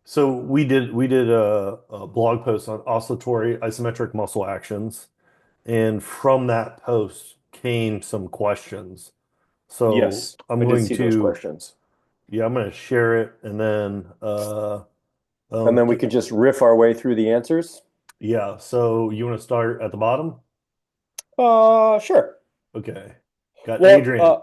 So we did a blog post on oscillatory isometric muscle actions, and from that post came some questions. So Yes, I did see those questions. I'm going to share it, and then And then we t can just riff our way through the answers. yeah. So you want to start at the bottom? Sure. Okay. Got Well, Adrian.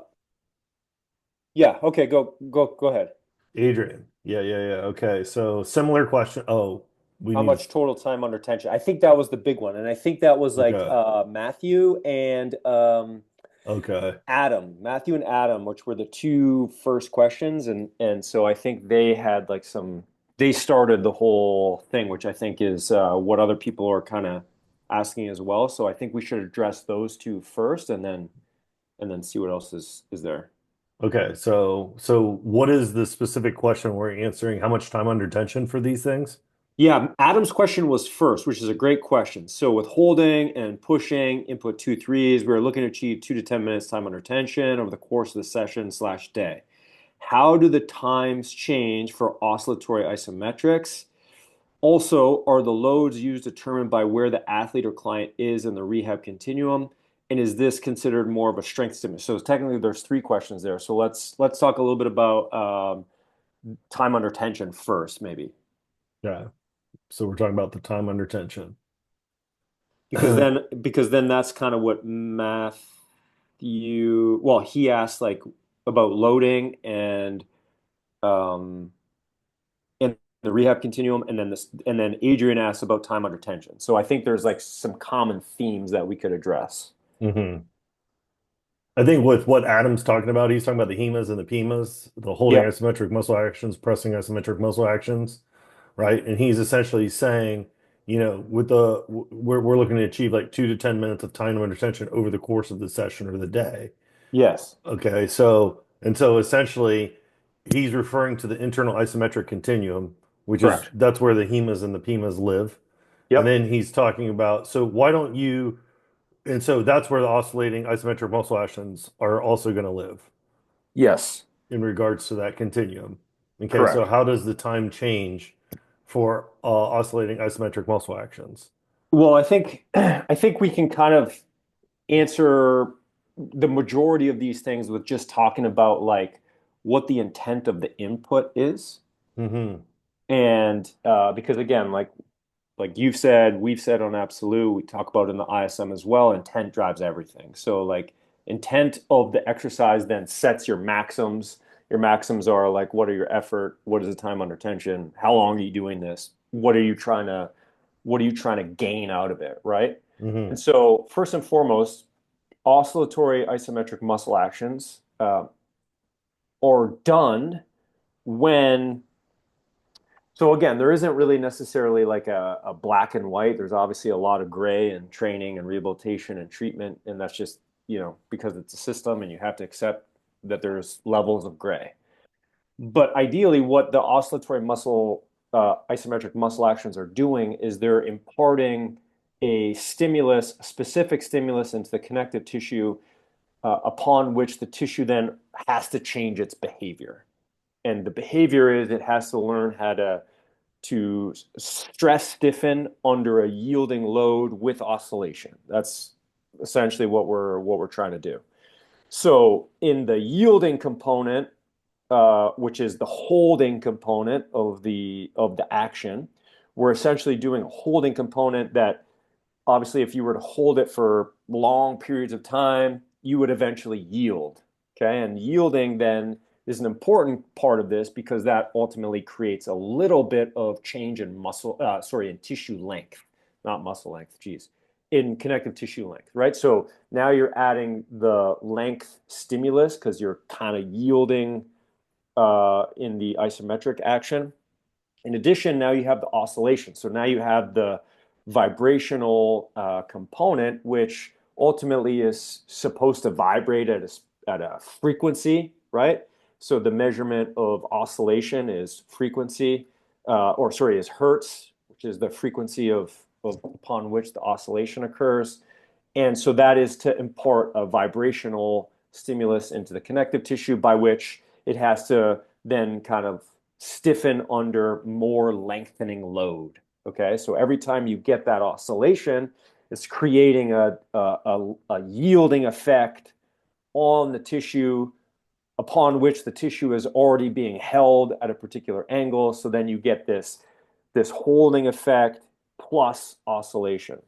yeah, okay, go ahead. Adrian. Yeah. Okay. So similar question. Oh, we How need much total time under tension? I think that was the big one. And I think that was like okay. Matthew and Okay. Adam. Matthew and Adam, which were the two first questions. And so I think they had like they started the whole thing, which I think is what other people are kind of asking as well. So I think we should address those two first and then see what else is there. Okay. So what is the specific question we're answering? How much time under tension for these things? Yeah, Adam's question was first, which is a great question. So with holding and pushing, input two threes, we're looking to achieve 2 to 10 minutes time under tension over the course of the session slash day. How do the times change for oscillatory isometrics? Also, are the loads used determined by where the athlete or client is in the rehab continuum? And is this considered more of a strength stimulus? So technically, there's three questions there. So let's talk a little bit about time under tension first, maybe. Yeah. So we're talking about the time under tension. Because then that's kind of what he asked like about loading um and the rehab continuum, and then Adrian asked about time under tension. So I think there's like some common themes that we could address. hmm I think with what Adam's talking about, he's talking about the HEMAs and the PEMAs, the holding Yep. isometric muscle actions, pressing isometric muscle actions, right? And he's essentially saying, with we're looking to achieve like 2 to 10 minutes of time under tension over the course of the session or the day. Yes. Okay, so essentially, he's referring to the internal isometric continuum, which is Correct. that's where the HEMAs and the PEMAs live. And Yep. then he's talking about, so why don't you, and so that's where the oscillating isometric muscle actions are also going to live Yes. in regards to that continuum. Okay, so Correct. how does the time change for oscillating isometric muscle actions? Well, I think we can kind of answer the majority of these things with just talking about like what the intent of the input is. hmm And because again, like you've said, we've said on Absolute, we talk about in the ISM as well, intent drives everything. So like intent of the exercise then sets your maxims. Your maxims are like what are your effort, what is the time under tension, how long are you doing this, what are you trying to gain out of it, right? hmm And so first and foremost, oscillatory isometric muscle actions are done when so again, there isn't really necessarily like a black and white. There's obviously a lot of gray in training and rehabilitation and treatment, and that's just, because it's a system and you have to accept that there's levels of gray. But ideally, what the oscillatory muscle isometric muscle actions are doing is they're imparting a specific stimulus into the connective tissue, upon which the tissue then has to change its behavior. And the behavior is it has to learn how to stress stiffen under a yielding load with oscillation. That's essentially what we're trying to do. So in the yielding component, which is the holding component of the action, we're essentially doing a holding component that obviously if you were to hold it for long periods of time, you would eventually yield. Okay. And yielding then is an important part of this because that ultimately creates a little bit of change in in tissue length, not muscle length, geez, in connective tissue length, right? So now you're adding the length stimulus because you're kind of yielding in the isometric action. In addition, now you have the oscillation. So now you have the vibrational component, which ultimately is supposed to vibrate at a frequency, right? So the measurement of oscillation is frequency, or sorry, is hertz, which is the frequency of upon which the oscillation occurs. And so that is to impart a vibrational stimulus into the connective tissue by which it has to then kind of stiffen under more lengthening load. Okay, so every time you get that oscillation, it's creating a yielding effect on the tissue upon which the tissue is already being held at a particular angle. So then you get this holding effect plus oscillation.